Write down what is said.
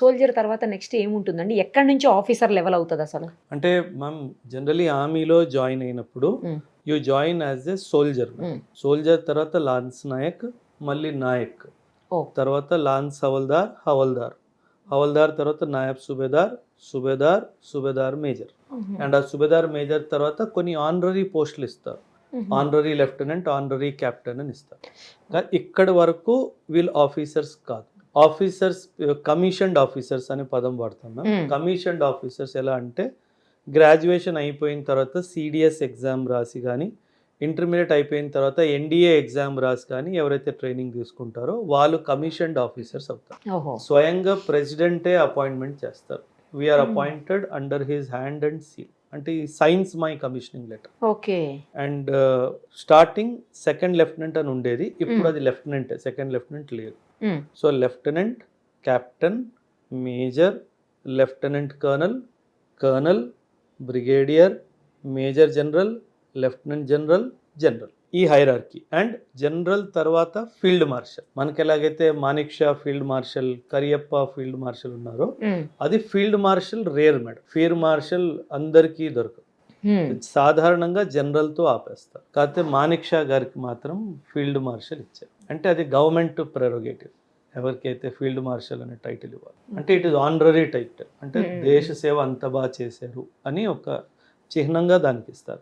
Soldier తర్వాత next ఏముంటుందండి? ఎక్కడి నుంచి ఆఫీసర్ లెవెల్ అవుతది అసలు? అంటే మనం జనరలీ ఆర్మీలో జాయిన్ అయినప్పుడు you join as a soldier. Soldier తర్వాత లాన్స్ నాయక్, మళ్ళీ నాయక్, తర్వాత లాన్స్ హవల్దార్, హవల్దార్, హవల్దార్ తర్వాత నాయబ్ సుబేదార్, సుబేదార్, సుబేదార్ మేజర్. అండ్ ఆ సుబేదార్ మేజర్ తర్వాత కొన్ని ఆనరరీ పోస్టులు ఇస్తారు. ఆనరరీ లెఫ్టినెంట్, ఆనరరీ క్యాప్టెన్ అని ఇస్తారు. కానీ ఇక్కడ వరకు వీళ్ళు ఆఫీసర్స్ కాదు. ఆఫీసర్స్ కమిషన్డ్ ఆఫీసర్స్ అనే పదం వాడతాం. కమిషన్డ్ ఆఫీసర్స్ ఎలా అంటే గ్రాడ్యుయేషన్ అయిపోయిన తర్వాత సిడిఎస్ ఎగ్జామ్ రాసి కానీ, ఇంటర్మీడియట్ అయిపోయిన తర్వాత ఎన్డీఏ ఎగ్జామ్ రాసి కానీ ఎవరైతే ట్రైనింగ్ తీసుకుంటారో వాళ్ళు కమిషన్డ్ ఆఫీసర్స్ అవుతారు. స్వయంగా ప్రెసిడెంటే అపాయింట్మెంట్ చేస్తారు. We are appointed under his hand and seal. అంటే ఈ signs my commissioning letter. Okay. And starting second lieutenant అని ఉండేది, ఇప్పుడు అది లెఫ్టినెంట్, సెకండ్ లెఫ్టినెంట్ లేదు. So lieutenant, captain, major, lieutenant colonel, colonel, brigadier, major general, lieutenant general, general, ఈ hierarchy. And general తర్వాత field marshal. మనకి ఎలాగైతే Manekshaw field marshal, Cariappa field marshal ఉన్నారో అది field marshal rare madam. Field martial అందరికీ దొరకదు. సాధారణంగా జనరల్తో ఆపేస్తారు. కాకపోతే మానిక్ షా గారికి మాత్రం ఫీల్డ్ మార్షల్ ఇచ్చారు. అంటే అది గవర్నమెంట్ ప్రెరోగేటివ్. ఎవరికైతే ఫీల్డ్ మార్షల్ అనే టైటిల్ ఇవ్వాలి అంటే ఇట్ ఈస్ ఆనరరీ టైటిల్. అంటే దేశ సేవ అంత బాగా చేశారు అని ఒక చిహ్నంగా దానికి ఇస్తారు.